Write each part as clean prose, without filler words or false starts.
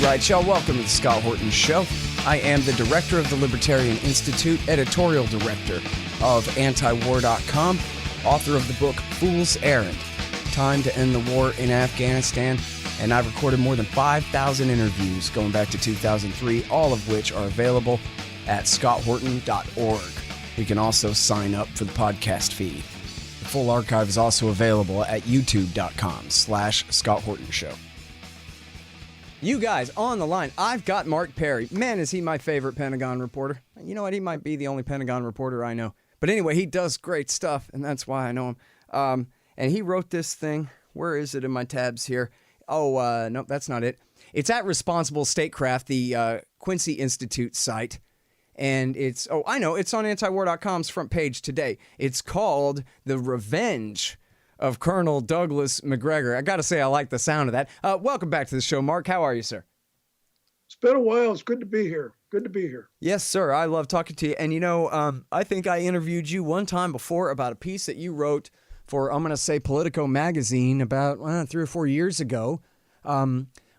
right, y'all. Welcome to the Scott Horton Show. I am the director of the Libertarian Institute, editorial director of antiwar.com, author of the book Fool's Errand, Time to End the War in Afghanistan, and I've recorded more than 5,000 interviews going back to 2003, all of which are available at scotthorton.org. You can also sign up for the podcast feed. The full archive is also available at youtube.com/Scott Horton Show. You guys, on the line, I've got Mark Perry. Man, is he my favorite Pentagon reporter. You know what? He might be the only Pentagon reporter I know. But anyway, he does great stuff, and that's why I know him. And he wrote this thing. Where is it in my tabs here? Oh, no, that's not it. It's at Responsible Statecraft, the Quincy Institute site. And it's, I know, it's on antiwar.com's front page today. It's called The Revenge of Colonel Douglas Macgregor. I got to say, I like the sound of that. Welcome back to the show, Mark. How are you, sir? It's been a while. It's good to be here. Good to be here. Yes, sir. I love talking to you. And, you know, I think I interviewed you one time before about a piece that you wrote for, I'm going to say, Politico magazine about 3 or 4 years ago,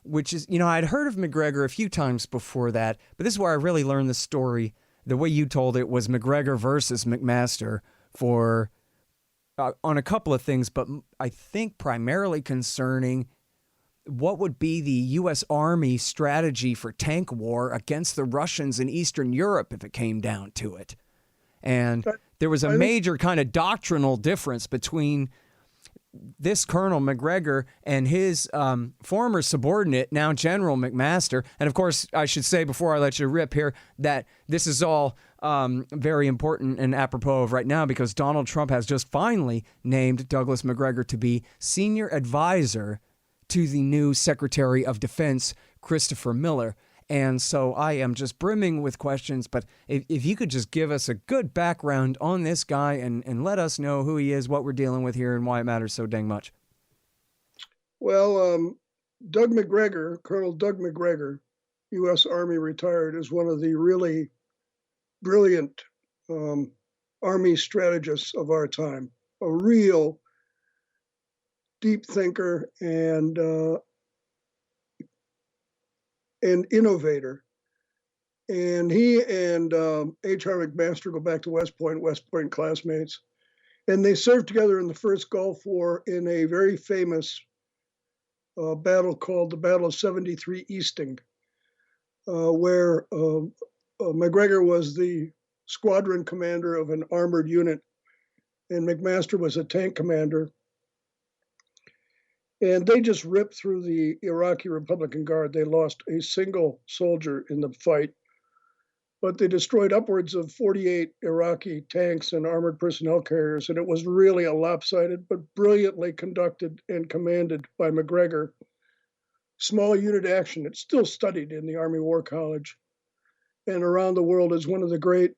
which is, you know, I'd heard of Macgregor a few times before that, but this is where I really learned the story. The way you told it was Macgregor versus McMaster for on a couple of things, but I think primarily concerning what would be the U.S. Army strategy for tank war against the Russians in Eastern Europe if it came down to it. And there was a major kind of doctrinal difference between this Colonel Macgregor and his former subordinate, now General McMaster. And of course, I should say before I let you rip here that this is all very important and apropos of right now because Donald Trump has just finally named Douglas Macgregor to be senior advisor to the new Secretary of Defense, Christopher Miller. And so I am just brimming with questions, but if you could just give us a good background on this guy and let us know who he is, what we're dealing with here, and why it matters so dang much. Well, Doug Macgregor, Colonel Doug Macgregor, U.S. Army retired, is one of the really brilliant Army strategists of our time, a real deep thinker and innovator. And he and H.R. McMaster go back to West Point classmates. And they served together in the first Gulf War in a very famous battle called the Battle of 73 Easting, where Macgregor was the squadron commander of an armored unit, and McMaster was a tank commander. And they just ripped through the Iraqi Republican Guard. They lost a single soldier in the fight, but they destroyed upwards of 48 Iraqi tanks and armored personnel carriers. And it was really a lopsided, but brilliantly conducted and commanded by Macgregor. Small unit action. It's still studied in the Army War College and around the world as one of the great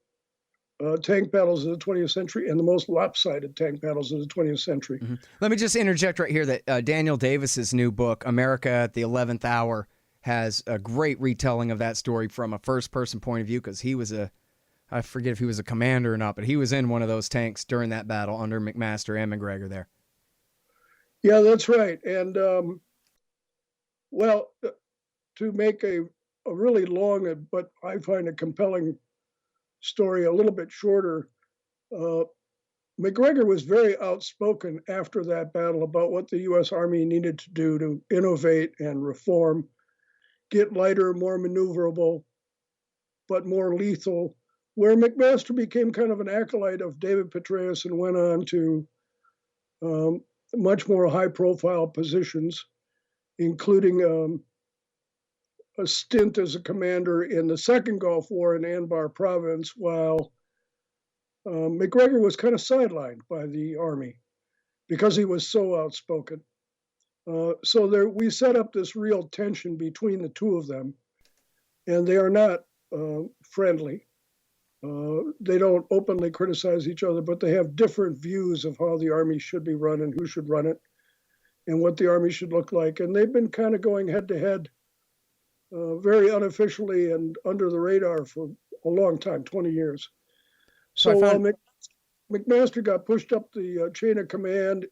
tank battles of the 20th century and the most lopsided tank battles of the 20th century. Mm-hmm. Let me just interject right here that Daniel Davis's new book, America at the 11th Hour, has a great retelling of that story from a first-person point of view because he was I forget if he was a commander or not, but he was in one of those tanks during that battle under McMaster and Macgregor there. Yeah, that's right. And, well, to make a really long, but I find a compelling story a little bit shorter, Macgregor was very outspoken after that battle about what the U.S. Army needed to do to innovate and reform, get lighter, more maneuverable, but more lethal, where McMaster became kind of an acolyte of David Petraeus and went on to much more high-profile positions, including a stint as a commander in the Second Gulf War in Anbar Province, while Macgregor was kind of sidelined by the Army because he was so outspoken. So there, we set up this real tension between the two of them, and they are not friendly. They don't openly criticize each other, but they have different views of how the Army should be run and who should run it and what the Army should look like. And they've been kind of going head to head very unofficially and under the radar for a long time, 20 years. So McMaster got pushed up the chain of command.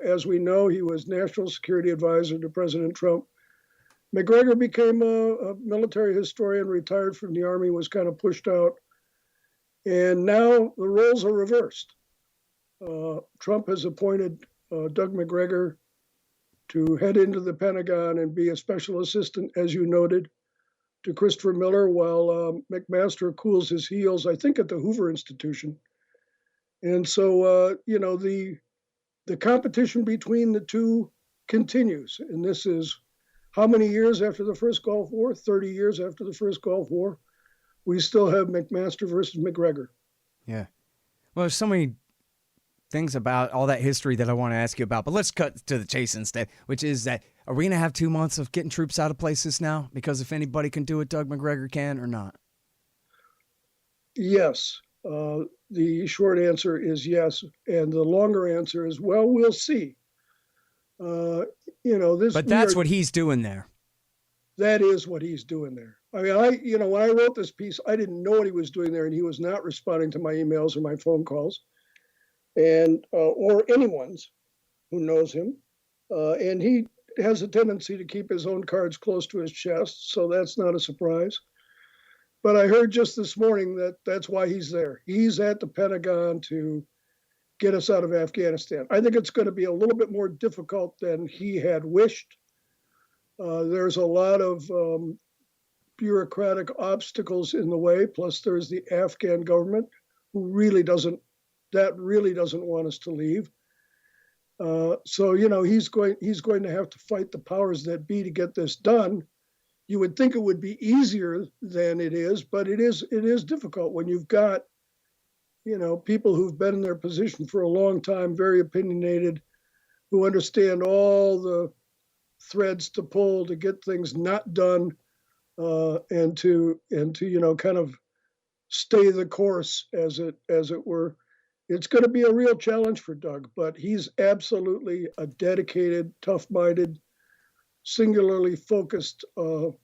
As we know, he was National Security Advisor to President Trump. Macgregor became a military historian, retired from the Army, was kind of pushed out. And now the roles are reversed. Trump has appointed Doug Macgregor to head into the Pentagon and be a special assistant, as you noted, to Christopher Miller, while McMaster cools his heels, I think, at the Hoover Institution. And so, the competition between the two continues. And this is how many years after the first Gulf War? 30 years after the first Gulf War. We still have McMaster versus Macgregor. Yeah. Well, there's so many things about all that history that I want to ask you about, but let's cut to the chase instead, which is that are we going to have 2 months of getting troops out of places now? Because if anybody can do it, Doug Macgregor can, or not? Yes. The short answer is yes. And the longer answer is, well, we'll see. But that's what he's doing there. That is what he's doing there. I mean, when I wrote this piece, I didn't know what he was doing there, and he was not responding to my emails or my phone calls, and or anyone's who knows him. And he has a tendency to keep his own cards close to his chest, so that's not a surprise. But I heard just this morning that that's why he's there. He's at the Pentagon to get us out of Afghanistan. I think it's going to be a little bit more difficult than he had wished. There's a lot of bureaucratic obstacles in the way. Plus, there's the Afghan government, who really doesn't want us to leave. So he's going to have to fight the powers that be to get this done. You would think it would be easier than it is, but it is difficult when you've got people who've been in their position for a long time, very opinionated, who understand all the threads to pull to get things not done, and to kind of stay the course, as it were. It's going to be a real challenge for Doug, but he's absolutely a dedicated, tough-minded, singularly focused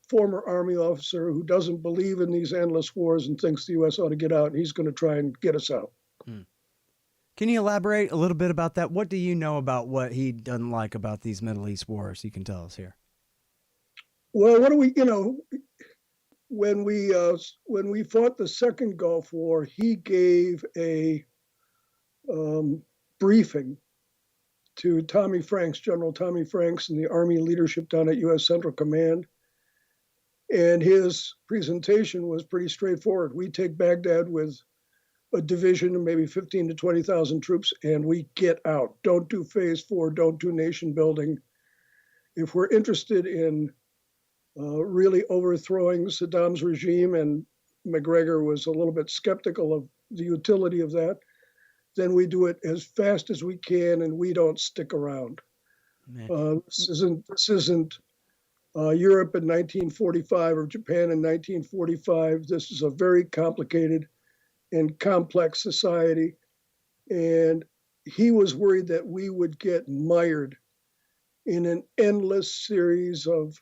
former Army officer who doesn't believe in these endless wars and thinks the U.S. ought to get out, and he's going to try and get us out. Can you elaborate a little bit about that? What do you know about what he doesn't like about these Middle East wars? You can tell us here. Well, what do we, when we fought the second Gulf War, he gave a briefing to General Tommy Franks, and the Army leadership down at U.S. Central Command. And his presentation was pretty straightforward. We take Baghdad with a division of maybe 15 to 20,000 troops, and we get out. Don't do phase 4, don't do nation building. If we're interested in really overthrowing Saddam's regime, and Macgregor was a little bit skeptical of the utility of that, then we do it as fast as we can, and we don't stick around. This isn't Europe in 1945 or Japan in 1945. This is a very complicated and complex society, and he was worried that we would get mired in an endless series of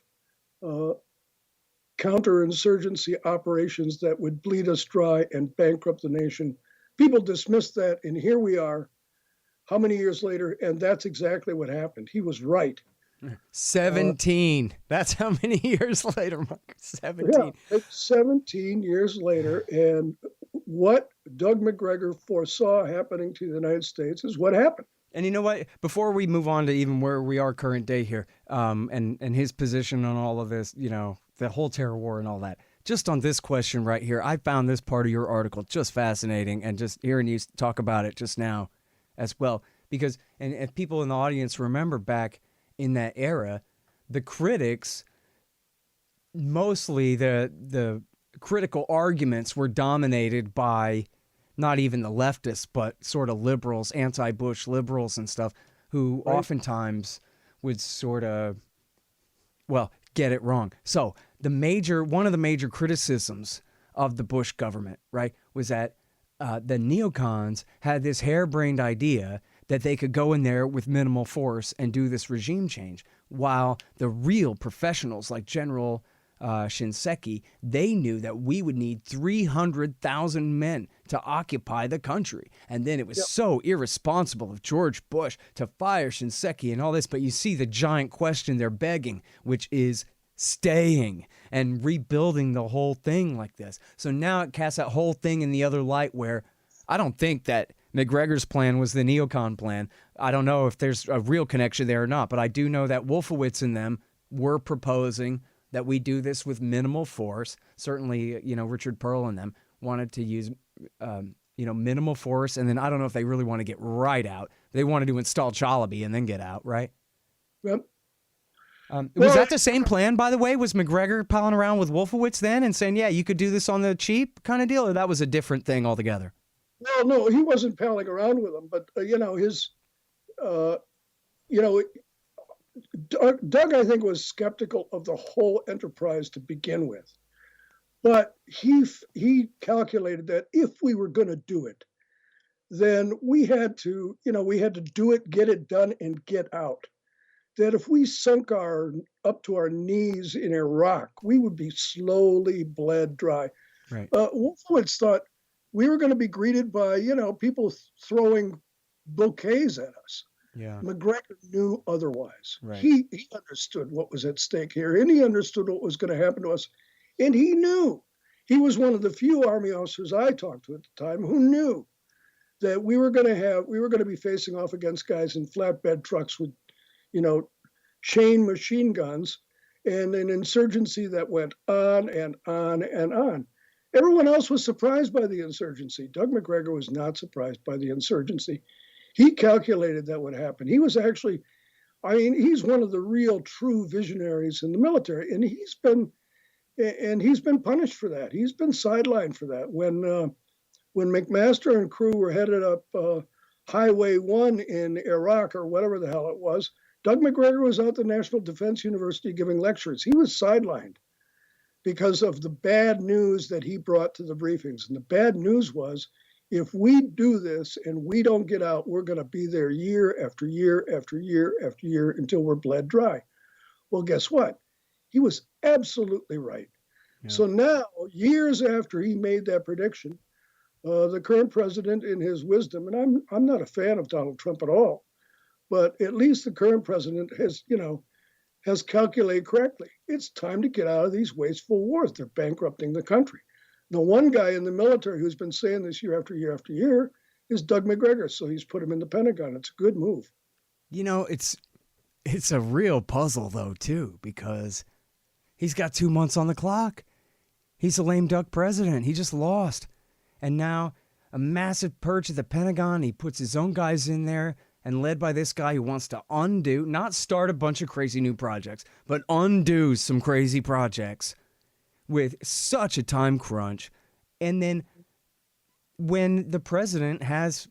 counterinsurgency operations that would bleed us dry and bankrupt the nation. People dismissed that, and here we are, how many years later, and that's exactly what happened. He was right. 17. That's how many years later, Mark? 17. Yeah, 17 years later, and what Doug Macgregor foresaw happening to the United States is what happened. And you know what? Before we move on to even where we are current day here, and his position on all of this, the whole terror war and all that, just on this question right here, I found this part of your article just fascinating, and just hearing you talk about it just now as well. Because, and if people in the audience remember back in that era, the critics, mostly the critical arguments were dominated by not even the leftists, but sort of liberals, anti-Bush liberals and stuff, who oftentimes would sort of, get it wrong. So one of the major criticisms of the Bush government, right, was that the neocons had this harebrained idea that they could go in there with minimal force and do this regime change, while the real professionals like General Shinseki, they knew that we would need 300,000 men to occupy the country. And then it was so irresponsible of George Bush to fire Shinseki and all this. But you see the giant question they're begging, which is staying and rebuilding the whole thing like this. So now it casts that whole thing in the other light where I don't think that Macgregor's plan was the neocon plan. I don't know if there's a real connection there or not, but I do know that Wolfowitz and them were proposing that we do this with minimal force. Certainly, Richard Pearl and them wanted to use, minimal force. And then I don't know if they really want to get right out. They wanted to install Chalabi and then get out, right? Yep. Was that the same plan, by the way? Was Macgregor palling around with Wolfowitz then and saying, yeah, you could do this on the cheap kind of deal? Or that was a different thing altogether? Well, no, he wasn't palling around with them, but Doug, I think, was skeptical of the whole enterprise to begin with, but he calculated that if we were going to do it, then we had to do it, get it done, and get out. That if we sunk up to our knees in Iraq, we would be slowly bled dry. Right. Wolfowitz thought we were going to be greeted by, people throwing bouquets at us. Yeah. Macgregor knew otherwise. Right. He understood what was at stake here, and he understood what was going to happen to us. And he knew. He was one of the few Army officers I talked to at the time who knew that we were going to be facing off against guys in flatbed trucks with, chain machine guns, and an insurgency that went on and on and on. Everyone else was surprised by the insurgency. Doug Macgregor was not surprised by the insurgency. He calculated that would happen. He was actually, he's one of the real true visionaries in the military, and he's been punished for that. He's been sidelined for that. When McMaster and crew were headed up Highway 1 in Iraq, or whatever the hell it was, Doug Macgregor was out at the National Defense University giving lectures. He was sidelined because of the bad news that he brought to the briefings. And the bad news was, if we do this and we don't get out, we're going to be there year after year after year after year until we're bled dry. Well, guess what? He was absolutely right. Yeah. So now, years after he made that prediction, the current president, in his wisdom, and I'm not a fan of Donald Trump at all, but at least the current president has calculated correctly. It's time to get out of these wasteful wars. They're bankrupting the country. The one guy in the military who's been saying this year after year after year is Doug Macgregor, so he's put him in the Pentagon. It's a good move. It's a real puzzle, though, too, because he's got 2 months on the clock. He's a lame duck president. He just lost. And now a massive purge at the Pentagon. He puts his own guys in there, and led by this guy who wants to undo, not start a bunch of crazy new projects, but undo some crazy projects with such a time crunch. And then when the president has,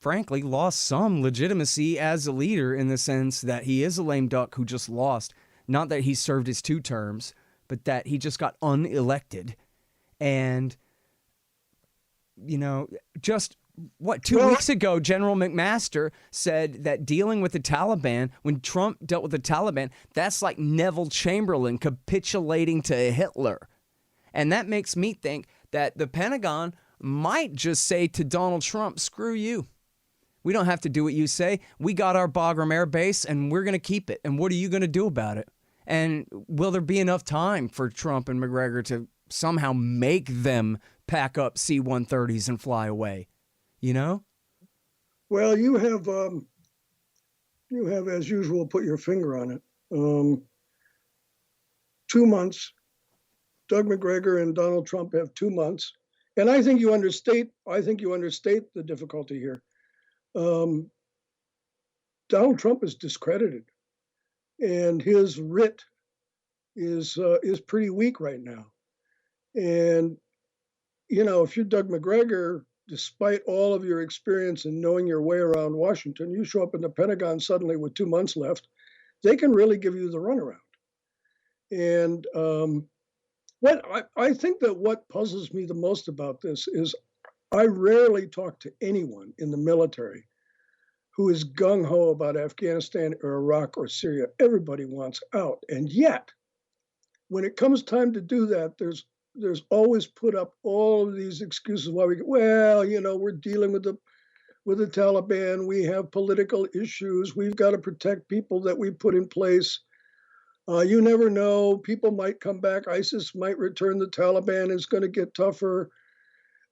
frankly, lost some legitimacy as a leader, in the sense that he is a lame duck who just lost, not that he served his 2 terms, but that he just got unelected. And, just 2 weeks ago, General McMaster said that dealing with the Taliban, when Trump dealt with the Taliban, that's like Neville Chamberlain capitulating to Hitler. And that makes me think that the Pentagon might just say to Donald Trump, screw you. We don't have to do what you say. We got our Bagram Air Base, and we're going to keep it. And what are you going to do about it? And will there be enough time for Trump and Macgregor to somehow make them pack up C-130s and fly away? Well, you have, as usual, put your finger on it. 2 months. Doug Macgregor and Donald Trump have 2 months, and I think you understate the difficulty here. Donald Trump is discredited, and his writ is pretty weak right now. And if you're Doug Macgregor, despite all of your experience and knowing your way around Washington, you show up in the Pentagon suddenly with 2 months left, they can really give you the runaround. And I think that what puzzles me the most about this is I rarely talk to anyone in the military who is gung-ho about Afghanistan or Iraq or Syria. Everybody wants out. And yet, when it comes time to do that, there's always put up all of these excuses why we're dealing with the Taliban. We have political issues. We've got to protect people that we put in place. You never know. People might come back. ISIS might return. The Taliban is going to get tougher.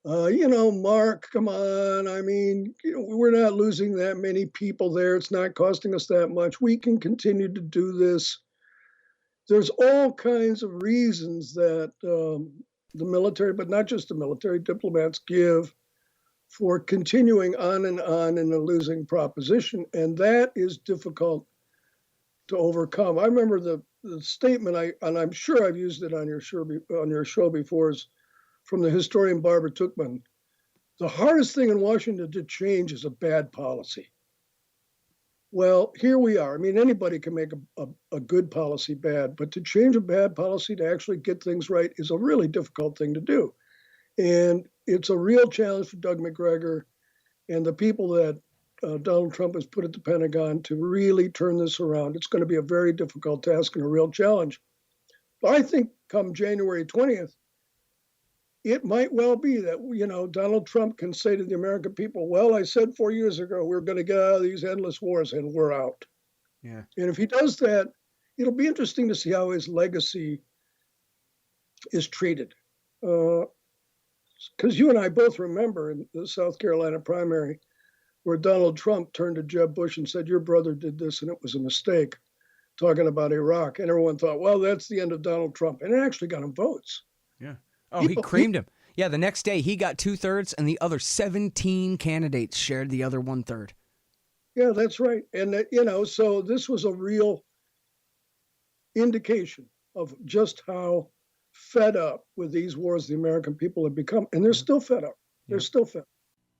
Mark, come on. I mean, we're not losing that many people there. It's not costing us that much. We can continue to do this. There's all kinds of reasons that the military, but not just the military, diplomats give for continuing on and on in a losing proposition. And that is difficult to overcome. I remember the statement, and I'm sure I've used it on your show before, is from the historian Barbara Tuchman. The hardest thing in Washington to change is a bad policy. Well, here we are. I mean, anybody can make a good policy bad, but to change a bad policy to actually get things right is a really difficult thing to do. And it's a real challenge for Doug Macgregor and the people that Donald Trump has put at the Pentagon to really turn this around. It's going to be a very difficult task and a real challenge. But I think come January 20th, it might well be that, Donald Trump can say to the American people, well, I said 4 years ago, we're going to get out of these endless wars, and we're out. Yeah. And if he does that, it'll be interesting to see how his legacy is treated. Because you and I both remember in the South Carolina primary where Donald Trump turned to Jeb Bush and said, your brother did this and it was a mistake, talking about Iraq. And everyone thought, well, that's the end of Donald Trump. And it actually got him votes. Yeah. Oh, he creamed him. Yeah, the next day he got 2/3 and the other 17 candidates shared the other 1/3. Yeah, that's right. And, so this was a real indication of just how fed up with these wars the American people have become. And they're still fed up. They're still fed up.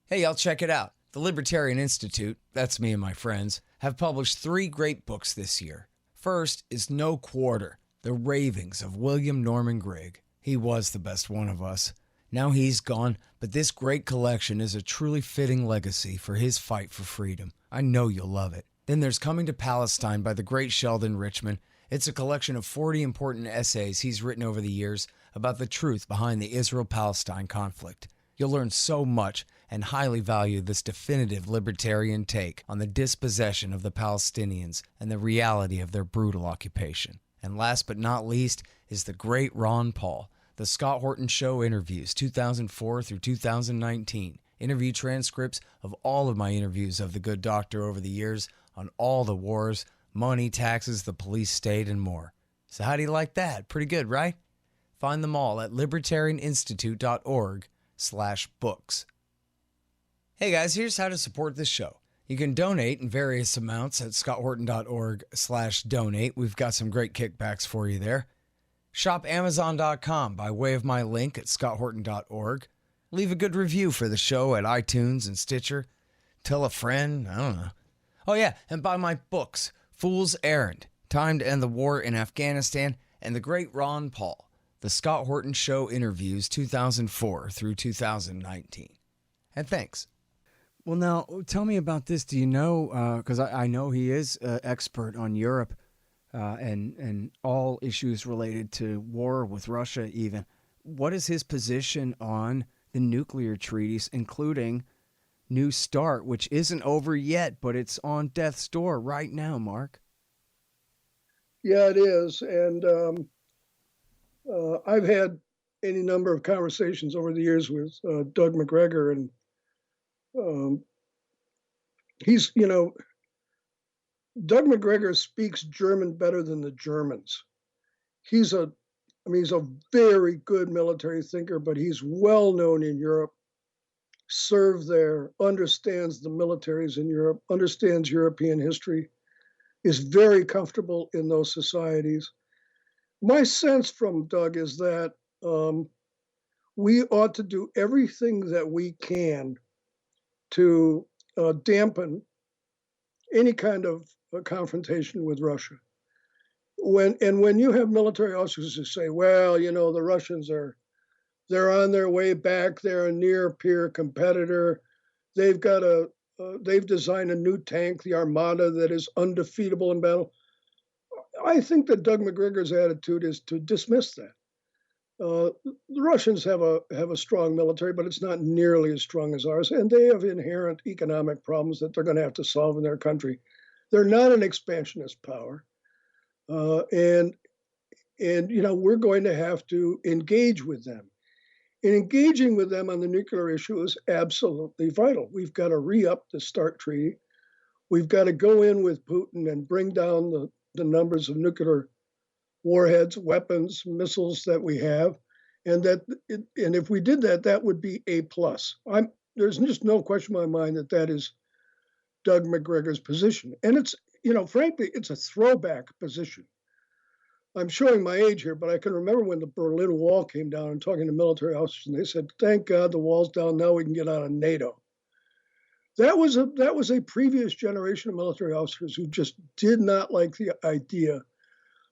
Hey, y'all, check it out. The Libertarian Institute, that's me and my friends, have published 3 great books this year. First is No Quarter, The Ravings of William Norman Grigg. He was the best one of us. Now he's gone, but this great collection is a truly fitting legacy for his fight for freedom. I know you'll love it. Then there's Coming to Palestine by the great Sheldon Richman. It's a collection of 40 important essays he's written over the years about the truth behind the Israel-Palestine conflict. You'll learn so much and highly value this definitive libertarian take on the dispossession of the Palestinians and the reality of their brutal occupation. And last but not least is the great Ron Paul, The Scott Horton Show Interviews, 2004 through 2019. Interview transcripts of all of my interviews of the good doctor over the years on all the wars, money, taxes, the police state, and more. So how do you like that? Pretty good, right? Find them all at libertarianinstitute.org/books. Hey guys, here's how to support this show. You can donate in various amounts at scotthorton.org/donate. We've got some great kickbacks for you there. Shop Amazon.com by way of my link at scotthorton.org. Leave a good review for the show at iTunes and Stitcher. Tell a friend, I don't know. Oh yeah, and buy my books, Fool's Errand, Time to End the War in Afghanistan, and The Great Ron Paul, The Scott Horton Show Interviews 2004 through 2019. And thanks. Well, now, tell me about this. Do you know, because I know he is an expert on Europe and all issues related to war with Russia even. What is his position on the nuclear treaties, including New START, which isn't over yet, but it's on death's door right now, Mark? Yeah, it is. And I've had any number of conversations over the years with Doug Macgregor, and he's, Doug Macgregor speaks German better than the Germans. He's a very good military thinker, but he's well known in Europe, served there, understands the militaries in Europe, understands European history, is very comfortable in those societies. My sense from Doug is that we ought to do everything that we can to dampen any kind of confrontation with Russia. When you have military officers who say, well, the Russians they're on their way back, they're a near peer competitor, they've designed a new tank, the Armada, that is undefeatable in battle. I think that Doug Macgregor's attitude is to dismiss that. The Russians have a strong military, but it's not nearly as strong as ours, and they have inherent economic problems that they're going to have to solve in their country. They're not an expansionist power. And we're going to have to engage with them. And engaging with them on the nuclear issue is absolutely vital. We've got to re-up the START treaty. We've got to go in with Putin and bring down the numbers of nuclear warheads, weapons, missiles that we have. And if we did that, that would be A plus. There's just no question in my mind that is Doug Macgregor's position. And it's, frankly, it's a throwback position. I'm showing my age here, but I can remember when the Berlin Wall came down and talking to military officers, and they said, "Thank God the wall's down. Now we can get out of NATO." That was a previous generation of military officers who just did not like the idea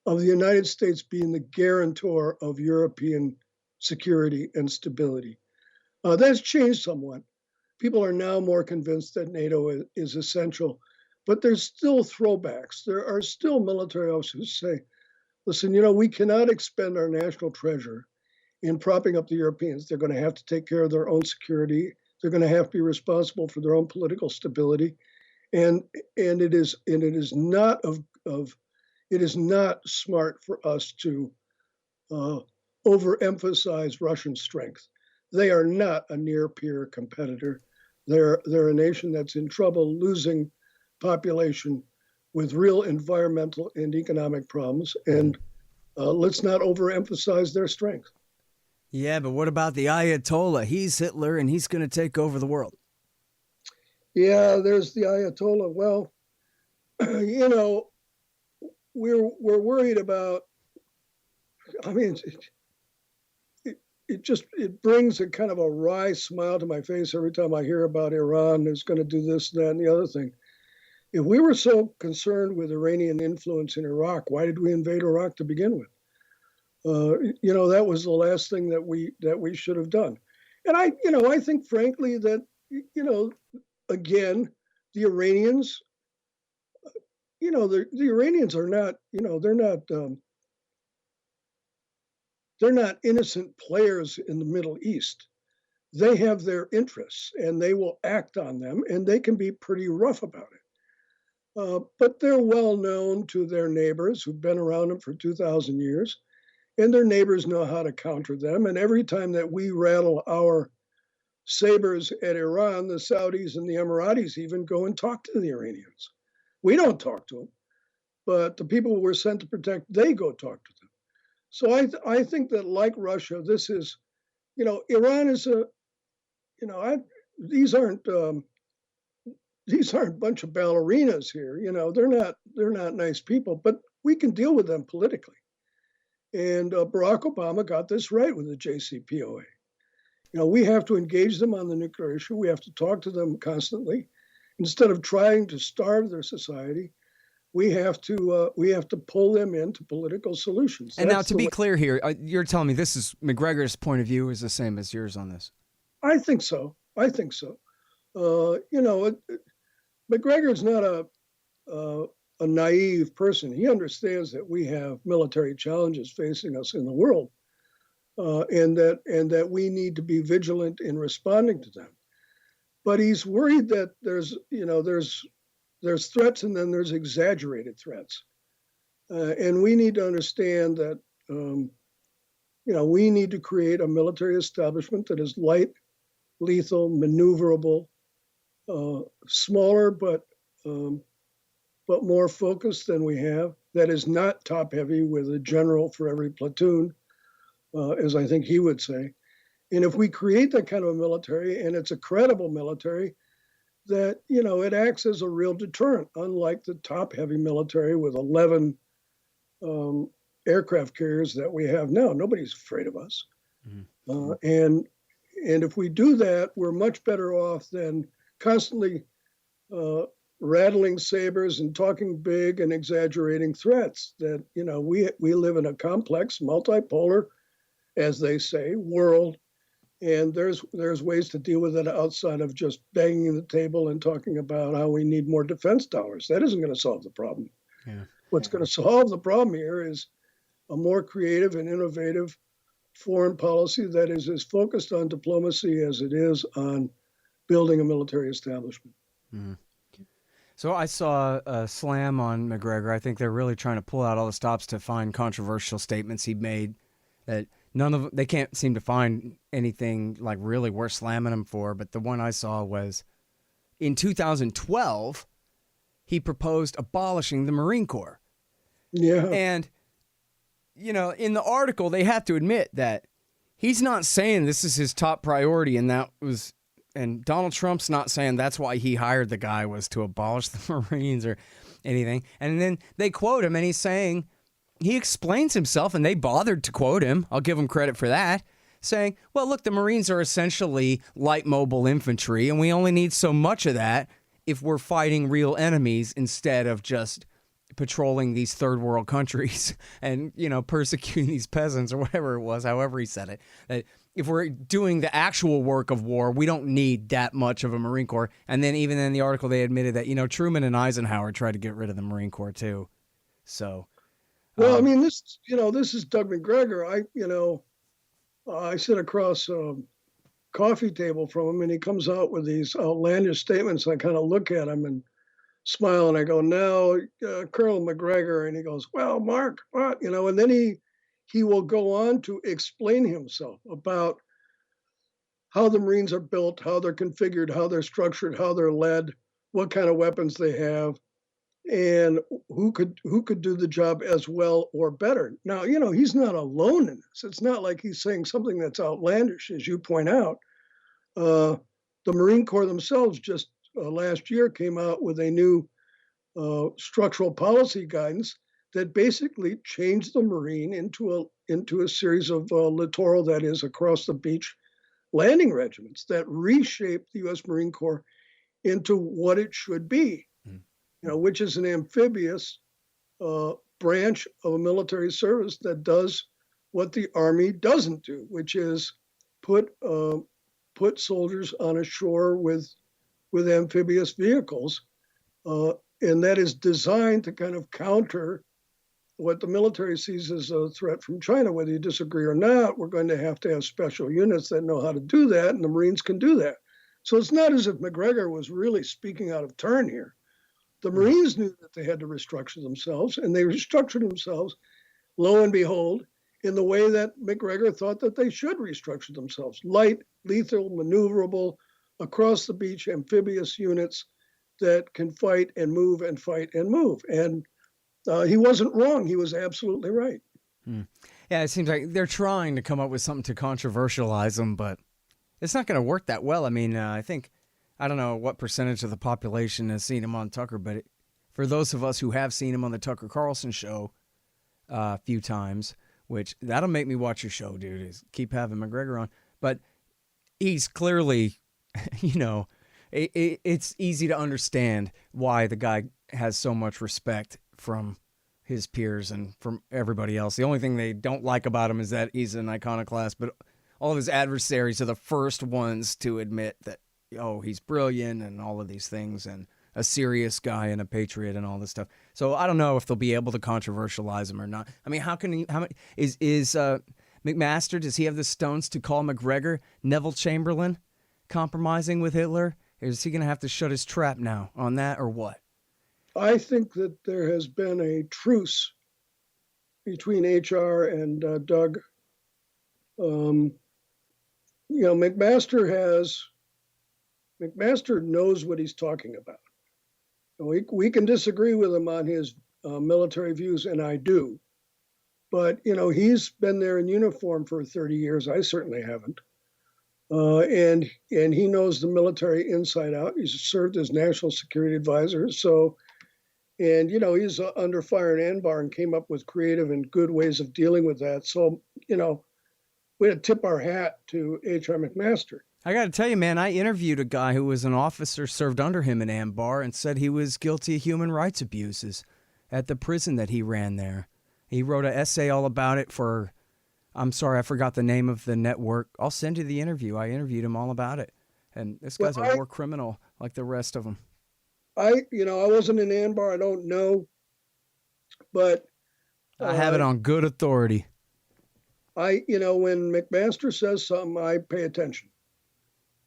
of the United States being the guarantor of European security and stability. That's changed somewhat. People are now more convinced that NATO is essential, but there's still throwbacks. There are still military officers who say, listen, we cannot expend our national treasure in propping up the Europeans. They're going to have to take care of their own security. They're going to have to be responsible for their own political stability. And it is not smart for us to overemphasize Russian strength. They are not a near peer competitor. They're a nation that's in trouble, losing population, with real environmental and economic problems, and let's not overemphasize their strength. Yeah, but what about the Ayatollah? He's Hitler, and he's going to take over the world. Yeah, there's the Ayatollah. Well, we're worried about. I mean, it brings a kind of a wry smile to my face every time I hear about Iran is going to do this, that, and the other thing. If we were so concerned with Iranian influence in Iraq, why did we invade Iraq to begin with? That was the last thing that we should have done. And I think frankly that, again, the Iranians, the Iranians are not, they're not innocent players in the Middle East. They have their interests and they will act on them, and they can be pretty rough about it. But they're well known to their neighbors who've been around them for 2,000 years, and their neighbors know how to counter them. And every time that we rattle our sabers at Iran, the Saudis and the Emiratis even go and talk to the Iranians. We don't talk to them, but the people we're sent to protect, they go talk to them. So I think that, like Russia, this is, Iran is these aren't a bunch of ballerinas here. They're not nice people, but we can deal with them politically. And Barack Obama got this right with the JCPOA. We have to engage them on the nuclear issue. We have to talk to them constantly. Instead of trying to starve their society, we have to pull them into political solutions. And now, to be clear here, you're telling me this is Macgregor's point of view is the same as yours on this? I think so. Macgregor's not a naive person. He understands that we have military challenges facing us in the world, and that we need to be vigilant in responding to them. But he's worried that there's threats and then there's exaggerated threats, and we need to understand that we need to create a military establishment that is light, lethal, maneuverable, smaller but more focused than we have. That is not top heavy with a general for every platoon, as I think he would say. And if we create that kind of a military, and it's a credible military, that it acts as a real deterrent, unlike the top heavy military with 11 aircraft carriers that we have now. Nobody's afraid of us. Mm-hmm. And if we do that, we're much better off than constantly rattling sabers and talking big and exaggerating threats. That we live in a complex, multipolar, as they say, world, and there's ways to deal with it outside of just banging the table and talking about how we need more defense dollars. That isn't going to solve the problem. Yeah. What's going to solve the problem here is a more creative and innovative foreign policy that is as focused on diplomacy as it is on building a military establishment. Mm. So I saw a slam on McGregor. I think they're really trying to pull out all the stops to find controversial statements he made that they can't seem to find anything like really worth slamming him for. But the one I saw was in 2012, he proposed abolishing the Marine Corps. Yeah. And, in the article, they have to admit that he's not saying this is his top priority, and Donald Trump's not saying that's why he hired the guy was to abolish the Marines or anything. And then they quote him, and he's saying, he explains himself, and they bothered to quote him. I'll give him credit for that, saying, well, look, the Marines are essentially light mobile infantry, and we only need so much of that if we're fighting real enemies instead of just patrolling these third world countries and, persecuting these peasants or whatever it was, however he said it. That if we're doing the actual work of war, we don't need that much of a Marine Corps. And then even in the article, they admitted that, Truman and Eisenhower tried to get rid of the Marine Corps too. So, Well, I mean, this is Doug Macgregor. I sit across a coffee table from him, and he comes out with these outlandish statements. I kind of look at him and smile, and I go, "Now, Colonel Macgregor," and he goes, "Well, Mark, what?" And then he will go on to explain himself about how the Marines are built, how they're configured, how they're structured, how they're led, what kind of weapons they have, and who could do the job as well or better. Now, he's not alone in this. It's not like he's saying something that's outlandish, as you point out. The Marine Corps themselves just last year came out with a new structural policy guidance that basically changed the Marine into a series of littoral, that is, across the beach landing regiments that reshaped the U.S. Marine Corps into what it should be, which is an amphibious branch of a military service that does what the Army doesn't do, which is put soldiers on a shore with amphibious vehicles, and that is designed to kind of counter what the military sees as a threat from China. Whether you disagree or not, we're going to have special units that know how to do that, and the Marines can do that. So it's not as if Macgregor was really speaking out of turn here. The Marines knew that they had to restructure themselves, and they restructured themselves, lo and behold, in the way that Macgregor thought that they should restructure themselves: light, lethal, maneuverable, across the beach, amphibious units that can fight and move and fight and move. And he wasn't wrong. He was absolutely right. Yeah, it seems like they're trying to come up with something to controversialize them, but it's not going to work that well. I mean, I don't know what percentage of the population has seen him on Tucker, but for those of us who have seen him on the Tucker Carlson show a few times, which that'll make me watch your show, dude, is keep having McGregor on. But he's clearly, it's easy to understand why the guy has so much respect from his peers and from everybody else. The only thing they don't like about him is that he's an iconoclast, but all of his adversaries are the first ones to admit that, he's brilliant and all of these things and a serious guy and a patriot and all this stuff. So I don't know if they'll be able to controversialize him or not. I mean, is McMaster, does he have the stones to call McGregor Neville Chamberlain compromising with Hitler? Or is he going to have to shut his trap now on that, or what? I think that there has been a truce between HR and Doug. McMaster knows what he's talking about. We can disagree with him on his military views, and I do. But, he's been there in uniform for 30 years. I certainly haven't. And he knows the military inside out. He's served as national security advisor. So, and, he's under fire in Anbar and came up with creative and good ways of dealing with that. So, we had to tip our hat to H.R. McMaster. I got to tell you, man, I interviewed a guy who was an officer served under him in Anbar and said he was guilty of human rights abuses at the prison that he ran there. He wrote an essay all about it for, I'm sorry, I forgot the name of the network. I'll send you the interview. I interviewed him all about it. And this guy's a war criminal like the rest of them. I wasn't in Anbar. I don't know. But I have it on good authority. When McMaster says something, I pay attention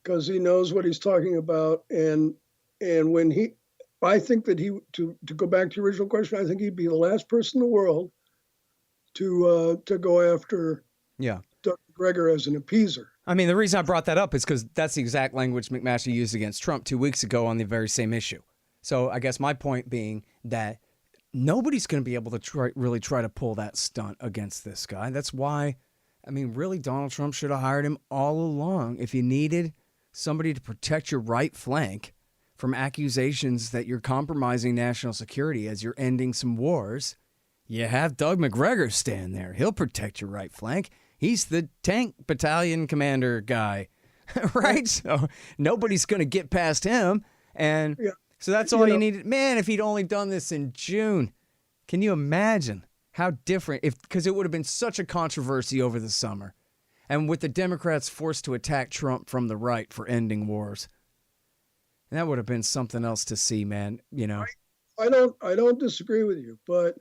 because he knows what he's talking about. And when I think that to go back to your original question, I think he'd be the last person in the world to go after Doug Macgregor as an appeaser. I mean, the reason I brought that up is because that's the exact language McMaster used against Trump 2 weeks ago on the very same issue. So I guess my point being that nobody's going to be able to really try to pull that stunt against this guy. That's why, I mean, really, Donald Trump should have hired him all along. If you needed somebody to protect your right flank from accusations that you're compromising national security as you're ending some wars, you have Doug Macgregor stand there. He'll protect your right flank. He's the tank battalion commander guy, right? So nobody's going to get past him. And so that's all you needed. Man, if he'd only done this in June, can you imagine how different? Because it would have been such a controversy over the summer. And with the Democrats forced to attack Trump from the right for ending wars. And that would have been something else to see, man. You know, I don't disagree with you, but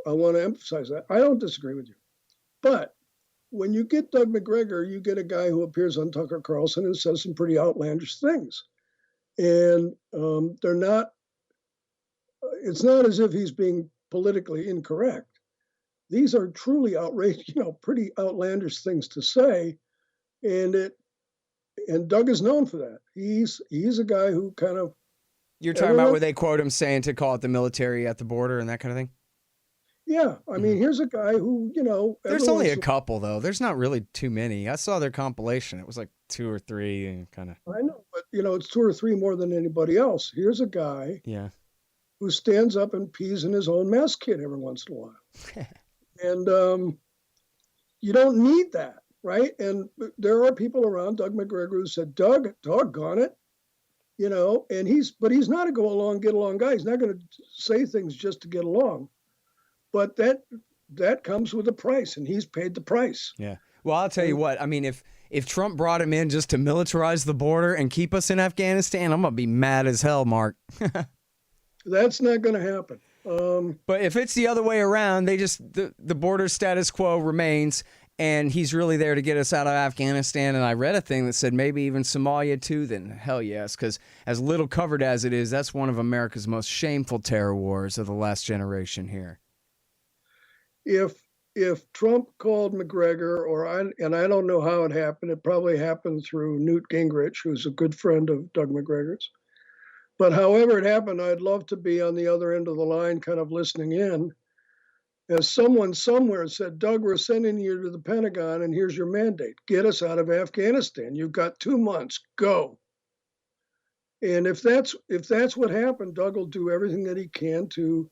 I want to emphasize that. I don't disagree with you. But when you get Doug Macgregor, you get a guy who appears on Tucker Carlson and says some pretty outlandish things. And they're not, it's not as if he's being politically incorrect. These are truly outrageous, pretty outlandish things to say. And Doug is known for that. He's a guy who kind of. You're talking about where they quote him saying to call it the military at the border and that kind of thing? Yeah. I mean, here's a guy who, There's only a couple, though. There's not really too many. I saw their compilation. It was like 2 or 3 and kind of. I know, but, it's 2 or 3 more than anybody else. Here's a guy who stands up and pees in his own mess kit every once in a while. And you don't need that, right? And there are people around Doug Macgregor who said, Doug, doggone it. And he's not a go along, get along guy. He's not going to say things just to get along. But that comes with a price, and he's paid the price. Yeah. Well, I'll tell you what. I mean, if Trump brought him in just to militarize the border and keep us in Afghanistan, I'm going to be mad as hell, Mark. That's not going to happen. But if it's the other way around, the border status quo remains, and he's really there to get us out of Afghanistan. And I read a thing that said maybe even Somalia too, then hell yes, because as little covered as it is, that's one of America's most shameful terror wars of the last generation here. If Trump called Macgregor, and I don't know how it happened, it probably happened through Newt Gingrich, who's a good friend of Doug Macgregor's. But however it happened, I'd love to be on the other end of the line kind of listening in. As someone somewhere said, Doug, we're sending you to the Pentagon, and here's your mandate. Get us out of Afghanistan. You've got 2 months. Go. And if that's what happened, Doug will do everything that he can to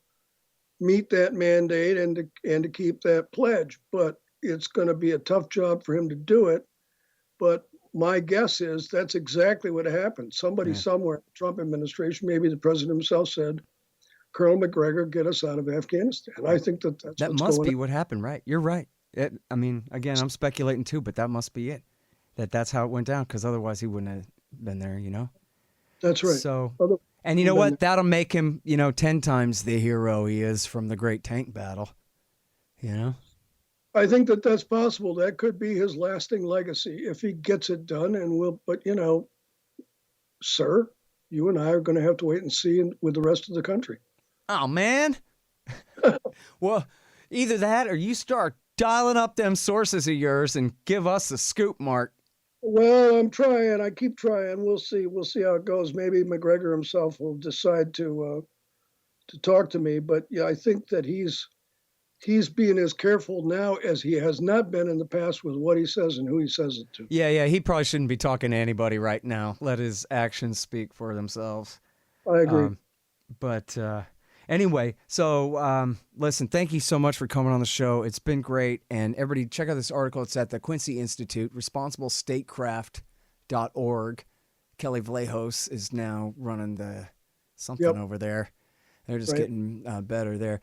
meet that mandate and to keep that pledge. But it's going to be a tough job for him to do it. But my guess is that's exactly what happened. Somebody somewhere in the Trump administration, maybe the president himself, said, Colonel Macgregor, get us out of Afghanistan. I think that must be what happened, right? You're right. I mean, again, I'm speculating too, but that must be it. That's how it went down, because otherwise he wouldn't have been there, That's right. So, and you know what? That'll make him, 10 times the hero he is from the Great Tank Battle, I think that's possible. That could be his lasting legacy if he gets it done. But sir, you and I are going to have to wait and see with the rest of the country. Oh, man. Well, either that or you start dialing up them sources of yours and give us a scoop, Mark. Well, I'm trying. I keep trying. We'll see. We'll see how it goes. Maybe Macgregor himself will decide to talk to me. But yeah, I think that he's being as careful now as he has not been in the past with what he says and who he says it to. Yeah. He probably shouldn't be talking to anybody right now. Let his actions speak for themselves. I agree. But anyway, so listen, thank you so much for coming on the show. It's been great. And everybody check out this article. It's at the Quincy Institute, responsiblestatecraft.org. Kelly Vlahos is now running something over there. They're just getting better there.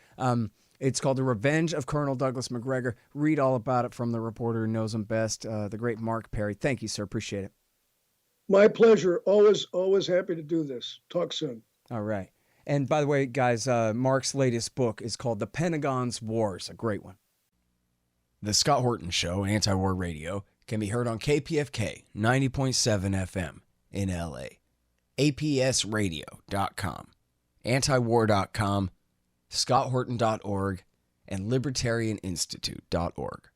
It's called The Revenge of Colonel Douglas Macgregor. Read all about it from the reporter who knows him best, the great Mark Perry. Thank you, sir. Appreciate it. My pleasure. Always happy to do this. Talk soon. All right. And by the way, guys, Mark's latest book is called The Pentagon's Wars, a great one. The Scott Horton Show, Anti-War Radio, can be heard on KPFK 90.7 FM in LA. apsradio.com, antiwar.com, scotthorton.org, and libertarianinstitute.org.